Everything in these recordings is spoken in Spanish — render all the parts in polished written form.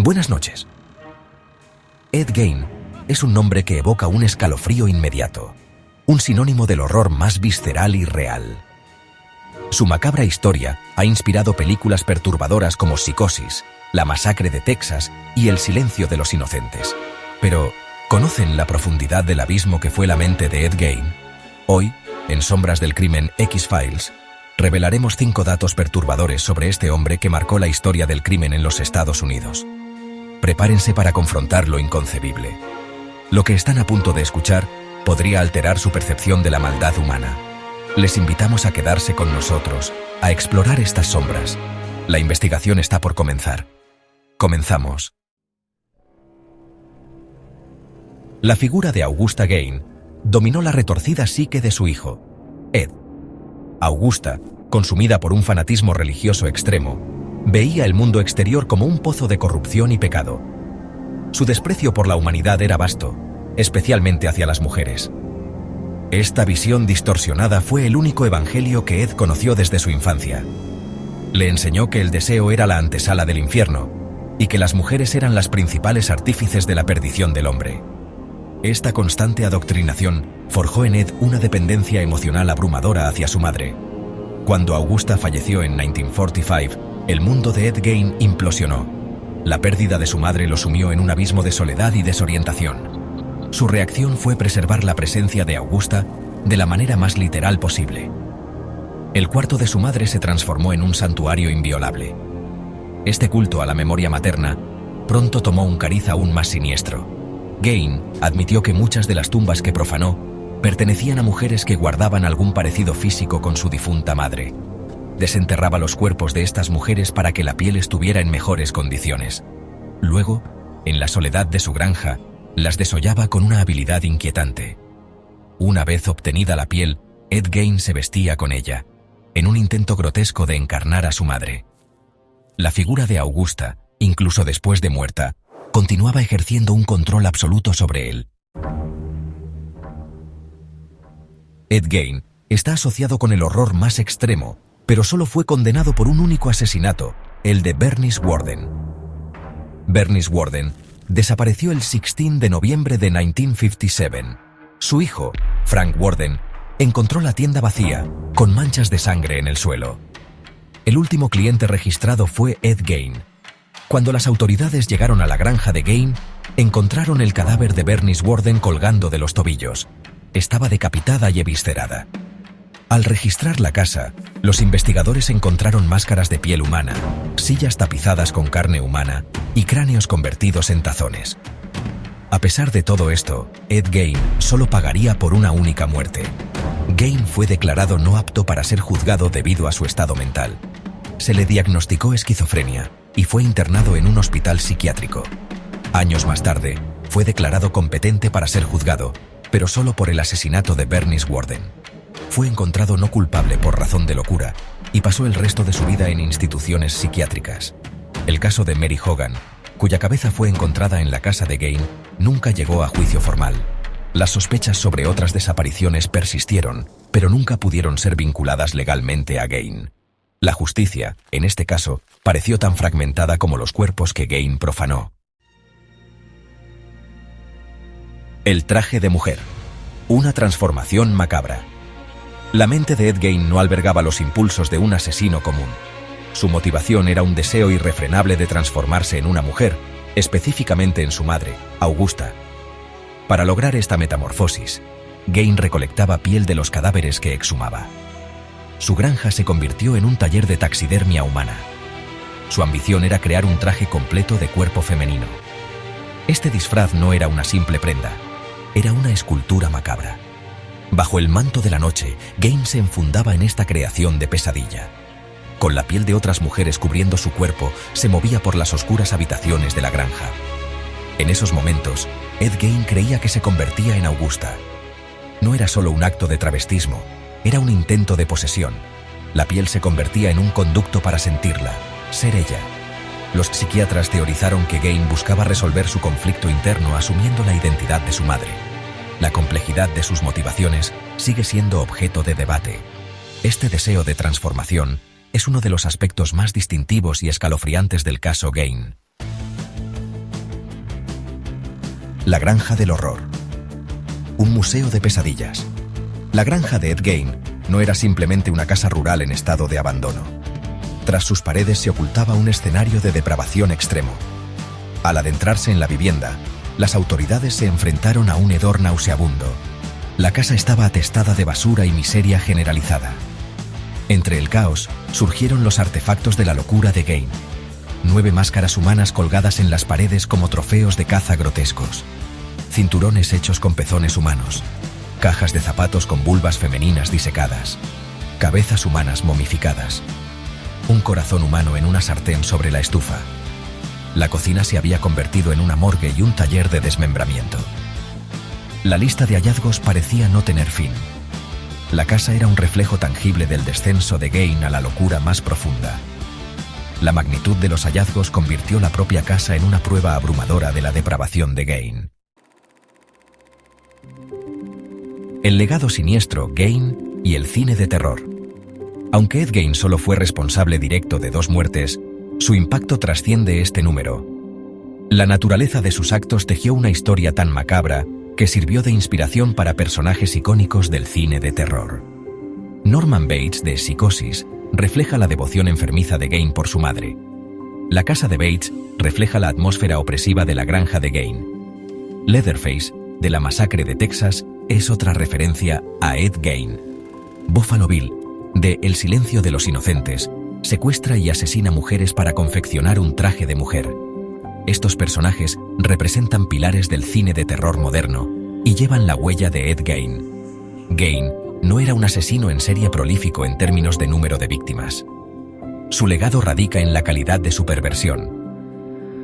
Buenas noches. Ed Gein es un nombre que evoca un escalofrío inmediato, un sinónimo del horror más visceral y real. Su macabra historia ha inspirado películas perturbadoras como Psicosis, La masacre de Texas y El silencio de los inocentes. Pero, ¿conocen la profundidad del abismo que fue la mente de Ed Gein? Hoy, en Sombras del Crimen X-Files, revelaremos 5 datos perturbadores sobre este hombre que marcó la historia del crimen en los Estados Unidos. Prepárense para confrontar lo inconcebible. Lo que están a punto de escuchar podría alterar su percepción de la maldad humana. Les invitamos a quedarse con nosotros, a explorar estas sombras. La investigación está por comenzar. Comenzamos. La figura de Augusta Gein dominó la retorcida psique de su hijo, Ed. Augusta, consumida por un fanatismo religioso extremo, veía el mundo exterior como un pozo de corrupción y pecado. Su desprecio por la humanidad era vasto, especialmente hacia las mujeres. Esta visión distorsionada fue el único evangelio que Ed conoció desde su infancia. Le enseñó que el deseo era la antesala del infierno y que las mujeres eran las principales artífices de la perdición del hombre. Esta constante adoctrinación forjó en Ed una dependencia emocional abrumadora hacia su madre. Cuando Augusta falleció en 1945, el mundo de Ed Gein implosionó. La pérdida de su madre lo sumió en un abismo de soledad y desorientación. Su reacción fue preservar la presencia de Augusta de la manera más literal posible. El cuarto de su madre se transformó en un santuario inviolable. Este culto a la memoria materna pronto tomó un cariz aún más siniestro. Gein admitió que muchas de las tumbas que profanó pertenecían a mujeres que guardaban algún parecido físico con su difunta madre. Desenterraba los cuerpos de estas mujeres para que la piel estuviera en mejores condiciones. Luego, en la soledad de su granja, las desollaba con una habilidad inquietante. Una vez obtenida la piel, Ed Gein se vestía con ella, en un intento grotesco de encarnar a su madre. La figura de Augusta, incluso después de muerta, continuaba ejerciendo un control absoluto sobre él. Ed Gein está asociado con el horror más extremo, pero solo fue condenado por un único asesinato, el de Bernice Worden. Bernice Worden desapareció el 16 de noviembre de 1957. Su hijo, Frank Worden, encontró la tienda vacía, con manchas de sangre en el suelo. El último cliente registrado fue Ed Gein. Cuando las autoridades llegaron a la granja de Gein, encontraron el cadáver de Bernice Worden colgando de los tobillos. Estaba decapitada y eviscerada. Al registrar la casa, los investigadores encontraron máscaras de piel humana, sillas tapizadas con carne humana y cráneos convertidos en tazones. A pesar de todo esto, Ed Gein solo pagaría por una única muerte. Gein fue declarado no apto para ser juzgado debido a su estado mental. Se le diagnosticó esquizofrenia y fue internado en un hospital psiquiátrico. Años más tarde, fue declarado competente para ser juzgado, pero solo por el asesinato de Bernice Worden. Fue encontrado no culpable por razón de locura y pasó el resto de su vida en instituciones psiquiátricas. El caso de Mary Hogan, cuya cabeza fue encontrada en la casa de Gein, nunca llegó a juicio formal. Las sospechas sobre otras desapariciones persistieron, pero nunca pudieron ser vinculadas legalmente a Gein. La justicia, en este caso, pareció tan fragmentada como los cuerpos que Gein profanó. El traje de mujer. Una transformación macabra. La mente de Ed Gein no albergaba los impulsos de un asesino común. Su motivación era un deseo irrefrenable de transformarse en una mujer, específicamente en su madre, Augusta. Para lograr esta metamorfosis, Gein recolectaba piel de los cadáveres que exhumaba. Su granja se convirtió en un taller de taxidermia humana. Su ambición era crear un traje completo de cuerpo femenino. Este disfraz no era una simple prenda, era una escultura macabra. Bajo el manto de la noche, Gein se enfundaba en esta creación de pesadilla. Con la piel de otras mujeres cubriendo su cuerpo, se movía por las oscuras habitaciones de la granja. En esos momentos, Ed Gein creía que se convertía en Augusta. No era solo un acto de travestismo, era un intento de posesión. La piel se convertía en un conducto para sentirla, ser ella. Los psiquiatras teorizaron que Gein buscaba resolver su conflicto interno asumiendo la identidad de su madre. La complejidad de sus motivaciones sigue siendo objeto de debate. Este deseo de transformación es uno de los aspectos más distintivos y escalofriantes del caso Gein. La granja del horror. Un museo de pesadillas. La granja de Ed Gein no era simplemente una casa rural en estado de abandono. Tras sus paredes se ocultaba un escenario de depravación extremo. Al adentrarse en la vivienda, las autoridades se enfrentaron a un hedor nauseabundo. La casa estaba atestada de basura y miseria generalizada. Entre el caos, surgieron los artefactos de la locura de Gein. 9 máscaras humanas colgadas en las paredes como trofeos de caza grotescos. Cinturones hechos con pezones humanos. Cajas de zapatos con vulvas femeninas disecadas. Cabezas humanas momificadas. Un corazón humano en una sartén sobre la estufa. La cocina se había convertido en una morgue y un taller de desmembramiento. La lista de hallazgos parecía no tener fin. La casa era un reflejo tangible del descenso de Gein a la locura más profunda. La magnitud de los hallazgos convirtió la propia casa en una prueba abrumadora de la depravación de Gein. El legado siniestro, Gein y el cine de terror. Aunque Ed Gein solo fue responsable directo de 2 muertes, su impacto trasciende este número. La naturaleza de sus actos tejió una historia tan macabra que sirvió de inspiración para personajes icónicos del cine de terror. Norman Bates, de Psicosis, refleja la devoción enfermiza de Gein por su madre. La casa de Bates refleja la atmósfera opresiva de la granja de Gein. Leatherface, de la masacre de Texas, es otra referencia a Ed Gein. Buffalo Bill, de El silencio de los inocentes, secuestra y asesina mujeres para confeccionar un traje de mujer. Estos personajes representan pilares del cine de terror moderno y llevan la huella de Ed Gein. Gein no era un asesino en serie prolífico en términos de número de víctimas. Su legado radica en la calidad de su perversión.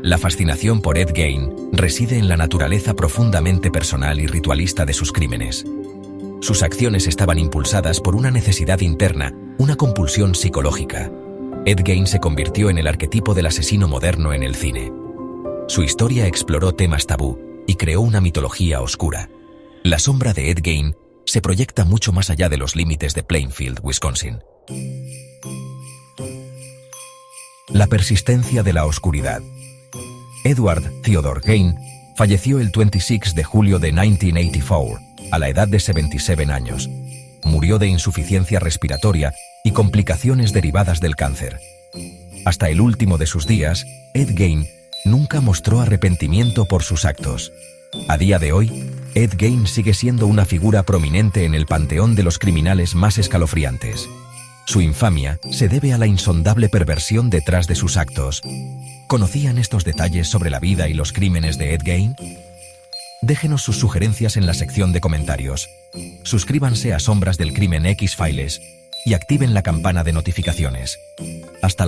La fascinación por Ed Gein reside en la naturaleza profundamente personal y ritualista de sus crímenes. Sus acciones estaban impulsadas por una necesidad interna, una compulsión psicológica. Ed Gein se convirtió en el arquetipo del asesino moderno en el cine. Su historia exploró temas tabú y creó una mitología oscura. La sombra de Ed Gein se proyecta mucho más allá de los límites de Plainfield, Wisconsin. La persistencia de la oscuridad. Edward Theodore Gein falleció el 26 de julio de 1984, a la edad de 77 años. Murió de insuficiencia respiratoria y complicaciones derivadas del cáncer. Hasta el último de sus días, Ed Gein nunca mostró arrepentimiento por sus actos. A día de hoy, Ed Gein sigue siendo una figura prominente en el panteón de los criminales más escalofriantes. Su infamia se debe a la insondable perversión detrás de sus actos. ¿Conocían estos detalles sobre la vida y los crímenes de Ed Gein? Déjenos sus sugerencias en la sección de comentarios. Suscríbanse a Sombras del Crimen X-Files y activen la campana de notificaciones.